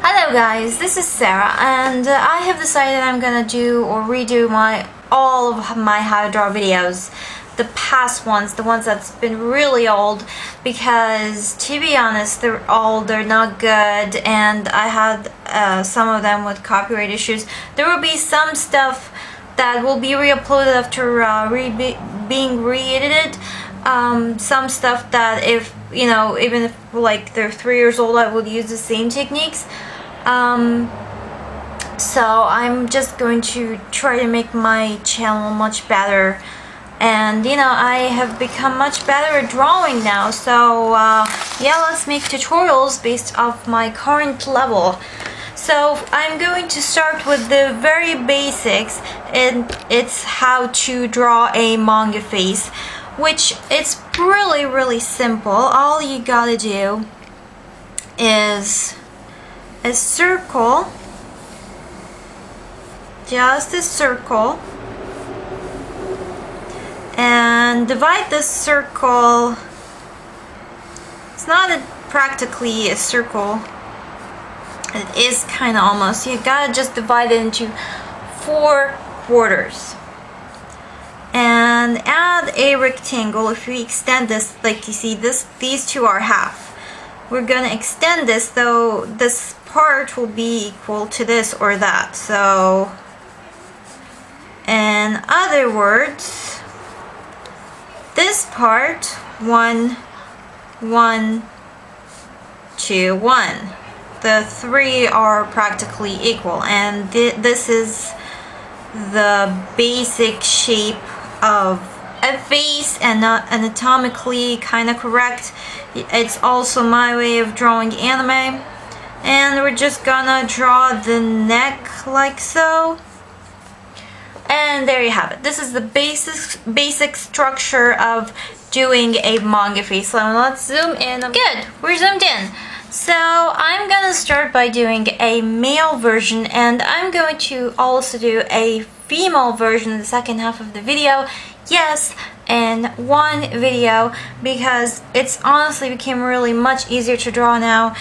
Hello guys, this is Sarah, and I have decided I'm gonna do or redo all of my how to draw videos, the past ones, the ones that's been really old, because to be honest, they're old, they're not good, and I had some of them with copyright issues. There will be some stuff that will be re-uploaded after being re-edited. Some stuff that if, you know, even if like they're 3 years old, I would use the same techniques. So I'm just going to try to make my channel much better, and you know, I have become much better at drawing now, so yeah, let's make tutorials based off my current level. So I'm going to start with the very basics, and it's how to draw a manga face, which it's really simple. All you gotta do is a circle, just a circle, and divide this circle. It's not practically a circle, it is kind of almost. You gotta just divide it into 4 quarters and add a rectangle. If we extend this, like you see, these two are half. We're gonna extend this, though this part will be equal to this or that. So in other words, this part 1 1 2 1, the 3 are practically equal, and this is the basic shape of a face, and not anatomically kind of correct. It's also my way of drawing anime, and we're just gonna draw the neck like so, and there you have it. This is the basic structure of doing a manga face. So let's zoom in. Good, we're zoomed in. So I'm gonna start by doing a male version, and I'm going to also do a female version in the second half of the video. Yes, in one video, because it's honestly became really much easier to draw now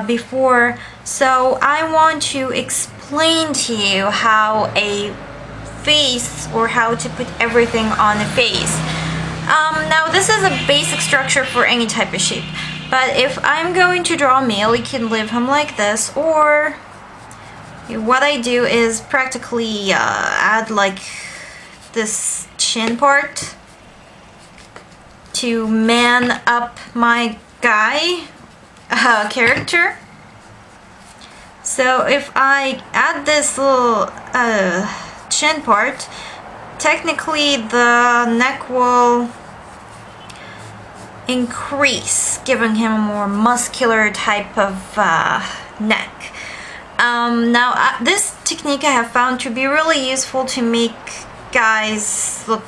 before. So I want to explain to you how a face, or how to put everything on a face. Now this is a basic structure for any type of shape, but if I'm going to draw a male, you can leave him like this, or what I do is practically add like this chin part to man up my guy character. So if I add this little chin part, technically the neck will increase, giving him a more muscular type of neck. Now this technique I have found to be really useful to make guys look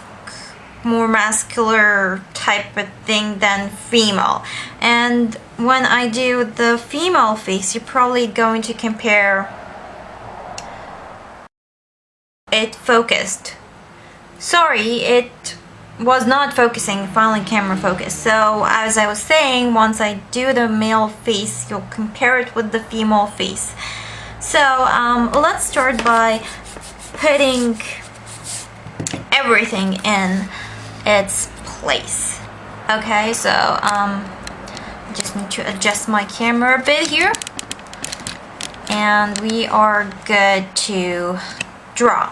more muscular type of thing than female. And when I do the female face, you're probably going to compare it focused. Sorry, it was not focusing, finally camera focused. So as I was saying, once I do the male face, you'll compare it with the female face. So let's start by putting everything in its place. Okay, so I just need to adjust my camera a bit here, and we are good to draw.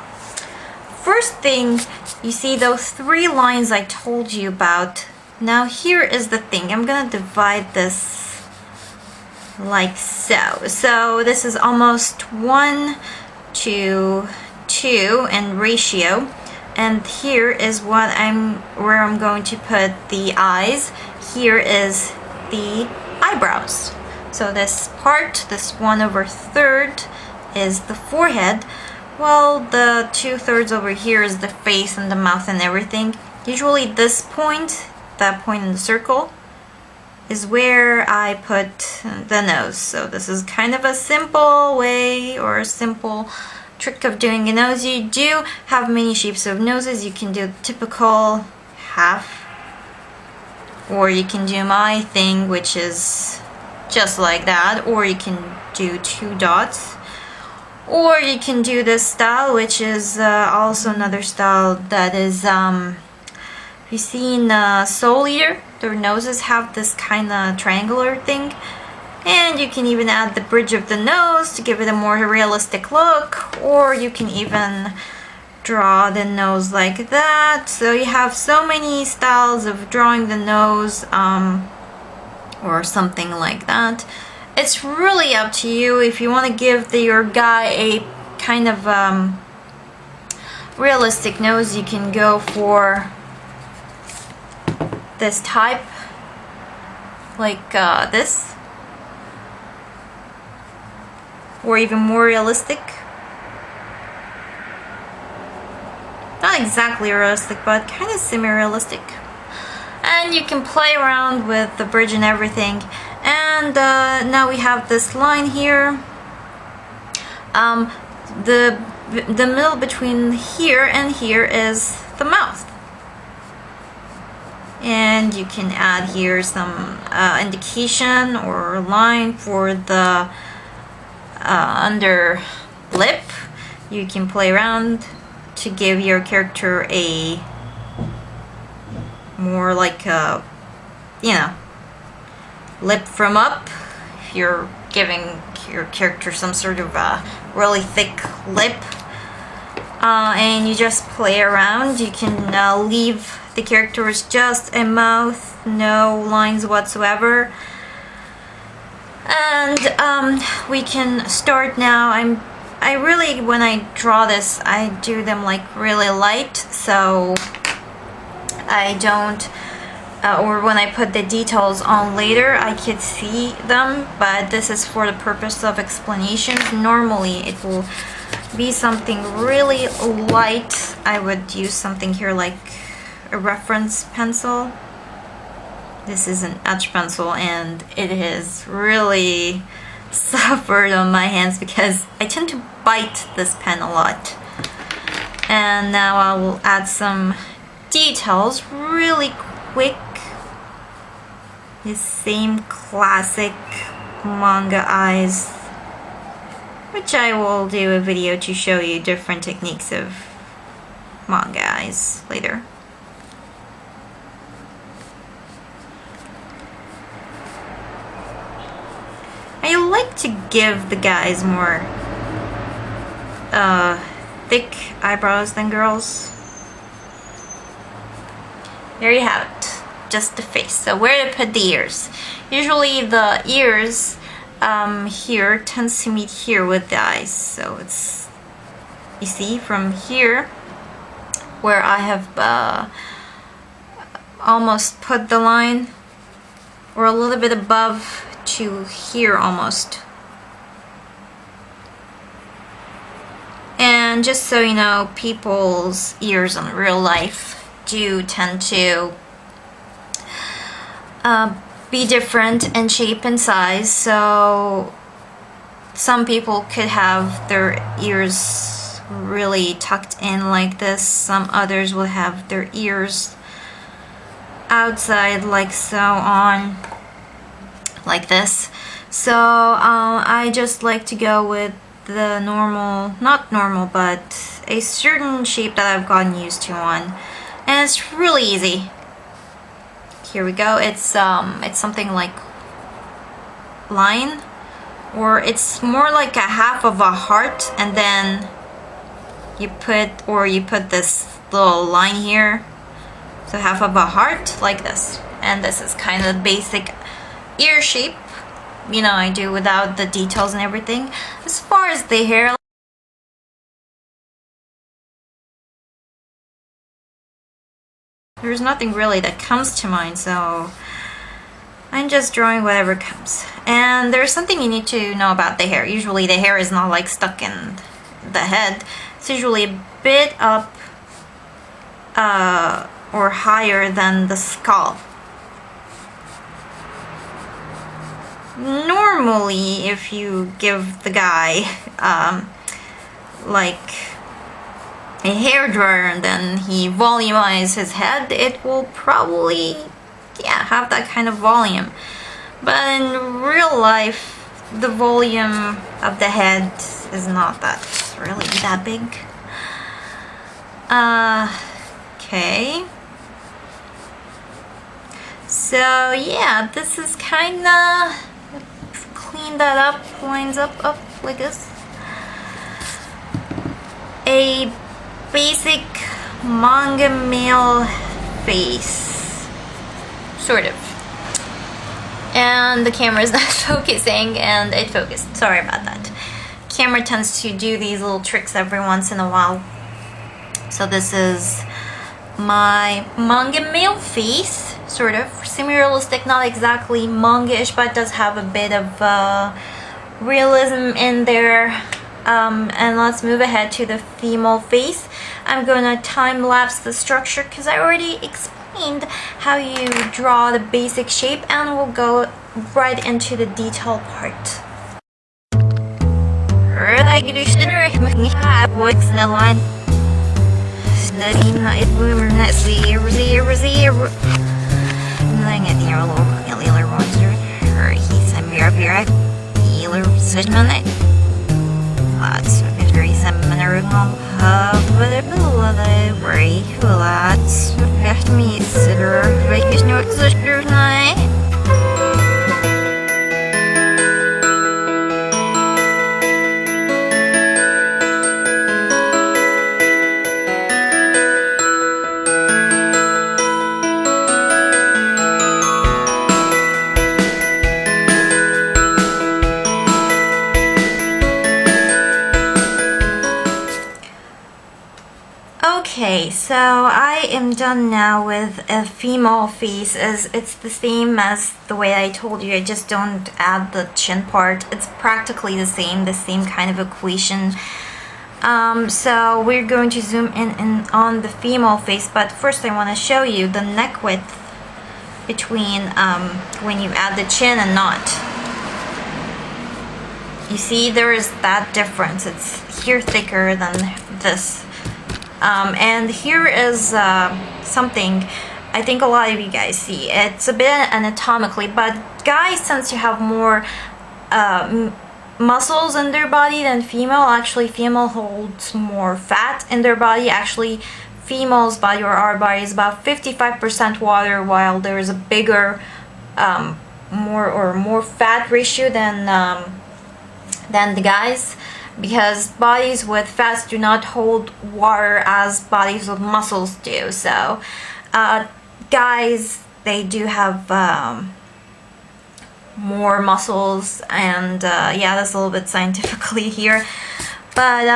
First thing, you see those 3 lines I told you about. Now here is the thing, I'm gonna divide this like so. So this is almost 1 to 2 in ratio, and here is where I'm going to put the eyes. Here is the eyebrows. So this part, this 1/3, is the forehead. Well, the 2/3 over here is the face and the mouth and everything. Usually this point, that point in the circle, is where I put the nose. So this is kind of a simple way, or a simple trick of doing a nose. You do have many shapes of noses. You can do typical half, or you can do my thing, which is just like that, or you can do 2 dots. Or you can do this style, which is also another style that is, you see in Soul Eater, their noses have this kind of triangular thing. And you can even add the bridge of the nose to give it a more realistic look, or you can even draw the nose like that. So you have so many styles of drawing the nose, or something like that. It's really up to you. If you want to give your guy a kind of realistic nose, you can go for this type, like this. Or even more realistic. Not exactly realistic, but kind of semi-realistic. And you can play around with the bridge and everything. And now we have this line here. The middle between here and here is the mouth. And you can add here some indication or line for the under lip. You can play around to give your character a more like a, you know, lip from up. If you're giving your character some sort of really thick lip, and you just play around. You can leave the character as just a mouth, no lines whatsoever. And we can start now. I really, when I draw this, I do them like really light, so I don't, or when I put the details on later, I could see them, but this is for the purpose of explanations. Normally it will be something really light. I would use something here like a reference pencil. This is an etch pencil, and it has really suffered on my hands because I tend to bite this pen a lot. And now I will add some details really quick. The same classic manga eyes, which I will do a video to show you different techniques of manga eyes later. I like to give the guys more thick eyebrows than girls. There you have it, just the face. So where to put the ears? Usually the ears here tends to meet here with the eyes. So it's, you see, from here where I have almost put the line, or a little bit above, to here almost. And just so you know, people's ears in real life do tend to be different in shape and size. So some people could have their ears really tucked in like this. Some others will have their ears outside like so on, like this. So I just like to go with the normal, not normal, but a certain shape that I've gotten used to on, and it's really easy. Here we go. It's something like line, or it's more like a half of a heart, and then you put this little line here, so half of a heart like this. And this is kind of basic ear shape, you know, I do without the details and everything. As far as the hair, there's nothing really that comes to mind, so I'm just drawing whatever comes. And there's something you need to know about the hair. Usually the hair is not like stuck in the head. It's usually a bit up or higher than the skull. Normally, if you give the guy like a hairdryer and then he volumizes his head, it will probably, yeah, have that kind of volume. But in real life, the volume of the head is not that really that big. Okay. So yeah, this is kinda clean that up, lines up like this. A basic manga male face, sort of. And the camera is not focusing, and it focused. Sorry about that. Camera tends to do these little tricks every once in a while. So this is my manga male face, sort of semi-realistic, not exactly manga-ish, but does have a bit of realism in there. And let's move ahead to the female face. I'm gonna time-lapse the structure because I already explained how you draw the basic shape, and we'll go right into the detail part. Okay, so I am done now with a female face. It's the same as the way I told you. I just don't add the chin part. It's practically the same kind of equation. So we're going to zoom in on the female face, but first I want to show you the neck width between when you add the chin and not. You see, there is that difference. It's here thicker than this. And here is something I think a lot of you guys see. It's a bit anatomically, but guys tend to have more muscles in their body than female. Actually, female holds more fat in their body. Actually, female's body, or our body, is about 55% water, while there is a bigger more fat ratio than the guys, because bodies with fats do not hold water as bodies with muscles do. So guys, they do have more muscles, and yeah, that's a little bit scientifically here, but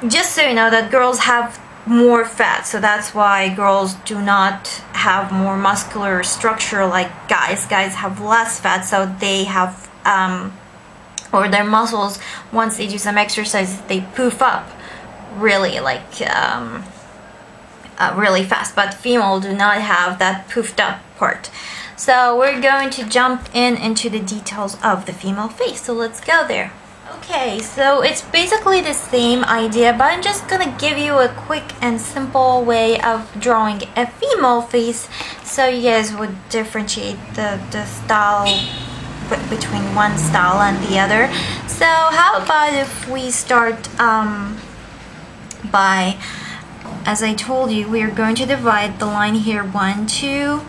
just so you know that girls have more fat, so that's why girls do not have more muscular structure like guys. Guys have less fat, so they have or their muscles, once they do some exercise, they poof up really, like really fast. But female do not have that poofed up part. So we're going to jump into the details of the female face. So let's go there. Okay, so it's basically the same idea, but I'm just gonna give you a quick and simple way of drawing a female face, so you guys would differentiate the style between one style and the other. So how about if we start by, as I told you, we are going to divide the line here 1 to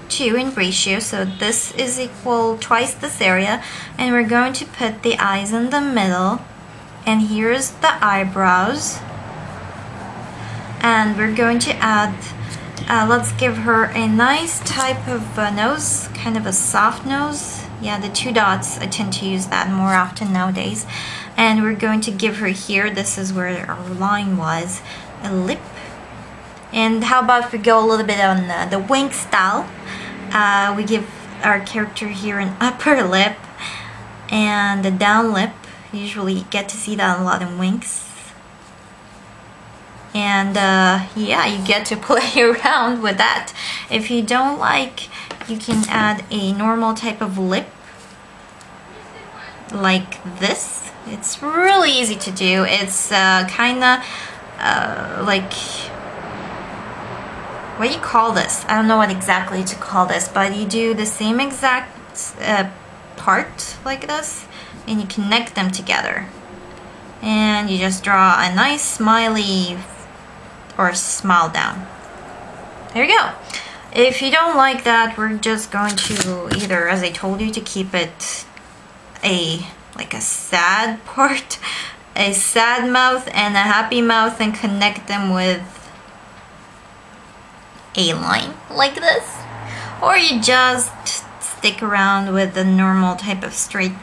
2 in ratio, so this is equal twice this area, and we're going to put the eyes in the middle, and here's the eyebrows, and we're going to add let's give her a nice type of nose, kind of a soft nose. Yeah, the 2 dots, I tend to use that more often nowadays. And we're going to give her here, this is where our line was, a lip. And how about if we go a little bit on the wink style? We give our character here an upper lip and a down lip. Usually you get to see that a lot in winks. And yeah, you get to play around with that. If you don't like, you can add a normal type of lip like this. It's really easy to do. It's kinda like, what do you call this? I don't know what exactly to call this, but you do the same exact part like this, and you connect them together. And you just draw a nice smiley or smile down. There you go. If you don't like that, we're just going to either, as I told you, to keep it like a sad part, a sad mouth and a happy mouth, and connect them with a line like this. Or you just stick around with the normal type of straight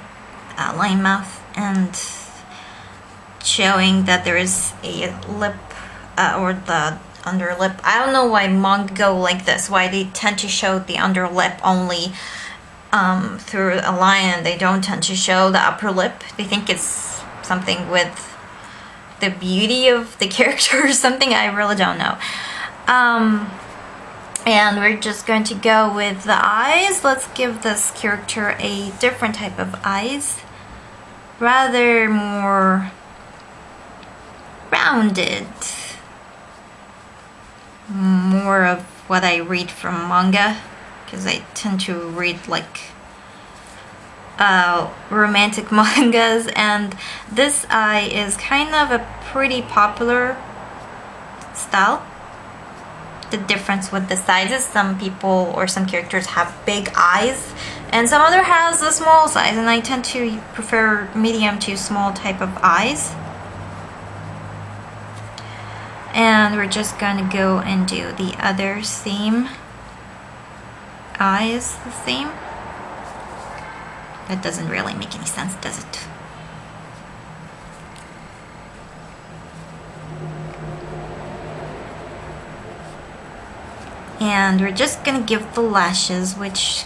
line mouth and showing that there is a lip or the underlip. I don't know why manga go like this, why they tend to show the underlip only through a line, and they don't tend to show the upper lip. They think it's something with the beauty of the character or something. I really don't know. And we're just going to go with the eyes. Let's give this character a different type of eyes, rather more rounded, more of what I read from manga, because I tend to read like romantic mangas, and this eye is kind of a pretty popular style. The difference with the sizes, some people or some characters have big eyes and some other has a small size, and I tend to prefer medium to small type of eyes. And we're just gonna go and do the other same eyes the same. That doesn't really make any sense, does it? And we're just gonna give the lashes, which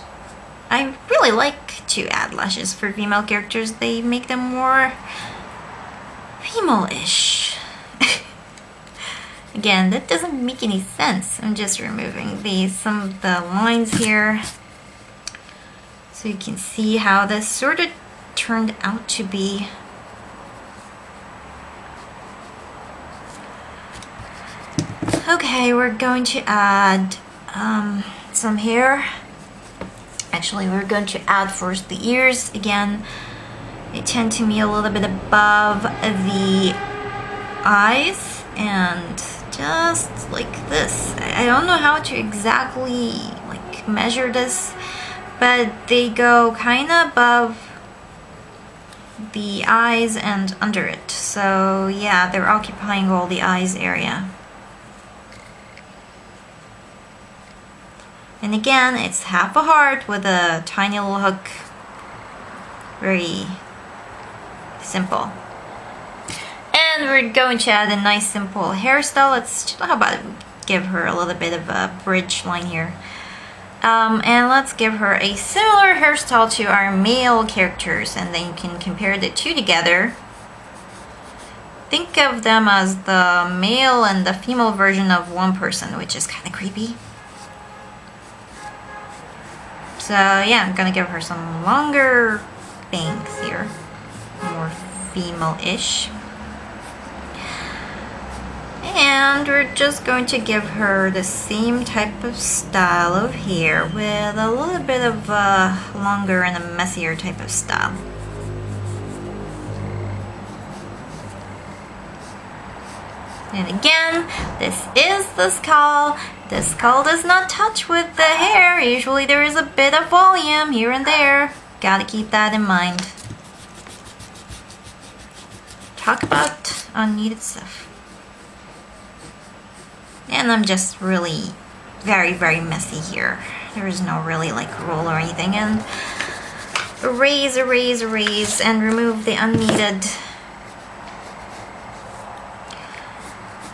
I really like to add lashes for female characters. They make them more female-ish. Again, that doesn't make any sense. I'm just removing some of the lines here so you can see how this sort of turned out to be. Okay, we're going to add some hair. Actually, we're going to add first the ears. Again, they tend to be a little bit above the eyes, and just like this. I don't know how to exactly like measure this, but they go kind of above the eyes and under it. So yeah, they're occupying all the eyes area. And again, it's half a heart with a tiny little hook. Very simple. And we're going to add a nice simple hairstyle. How about give her a little bit of a bridge line here. And let's give her a similar hairstyle to our male characters, and then you can compare the two together. Think of them as the male and the female version of one person, which is kind of creepy. So yeah, I'm gonna give her some longer bangs here, more female-ish. And we're just going to give her the same type of style of hair with a little bit of a longer and a messier type of style. And again, this is the skull. The skull does not touch with the hair. Usually there is a bit of volume here and there. Gotta keep that in mind. Talk about unneeded stuff. And I'm just really very, very messy here. There is no really like rule or anything. And erase, erase, erase, and remove the unneeded.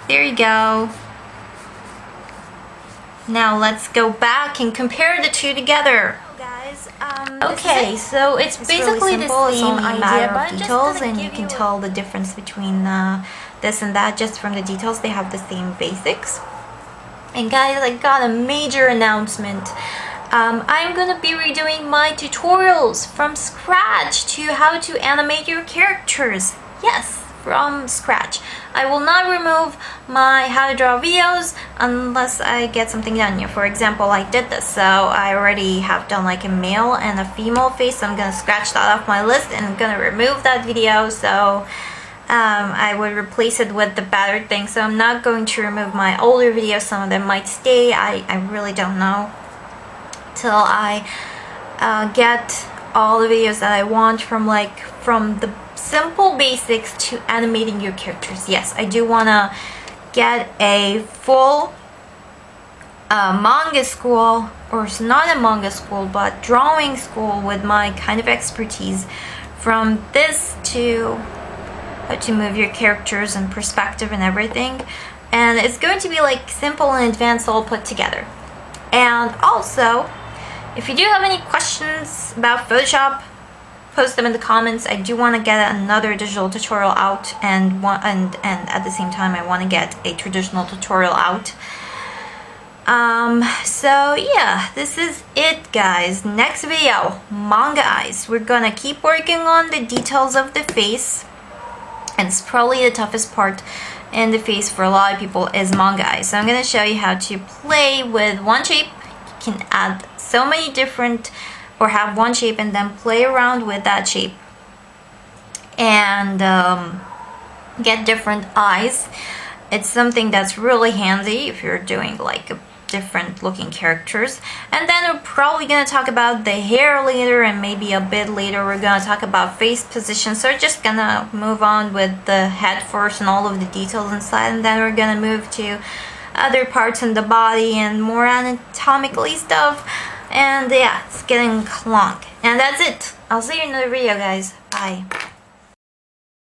There you go. Now let's go back and compare the two together. Guys, okay, so it's basically really the same idea, but details, and you can tell the difference between this and that just from the details. They have the same basics. And guys, I got a major announcement. I'm gonna be redoing my tutorials from scratch to how to animate your characters. Yes, from scratch. I will not remove my how to draw videos unless I get something done here. For example, I did this, so I already have done like a male and a female face, so I'm gonna scratch that off my list and I'm gonna remove that video, so I would replace it with the better thing. So I'm not going to remove my older videos. Some of them might stay. I really don't know till I get all the videos that I want, from the simple basics to animating your characters. Yes, I do want to get a full manga school, or it's not a manga school but drawing school, with my kind of expertise from this to how to move your characters and perspective and everything. And it's going to be like simple and advanced all put together. And also, if you do have any questions about Photoshop, post them in the comments. I do want to get another digital tutorial out, and at the same time I want to get a traditional tutorial out. So yeah, this is it, guys. Next video, manga eyes. We're gonna keep working on the details of the face, and it's probably the toughest part in the face for a lot of people is manga eyes. So I'm gonna show you how to play with one shape. You can add so many different, or have one shape and then play around with that shape and get different eyes. It's something that's really handy if you're doing like different looking characters. And then we're probably gonna talk about the hair later, and maybe a bit later we're gonna talk about face position. So we're just gonna move on with the head first and all of the details inside, and then we're gonna move to other parts in the body and more anatomically stuff. And yeah, it's getting clunk. And that's it. I'll see you in another video, guys. Bye.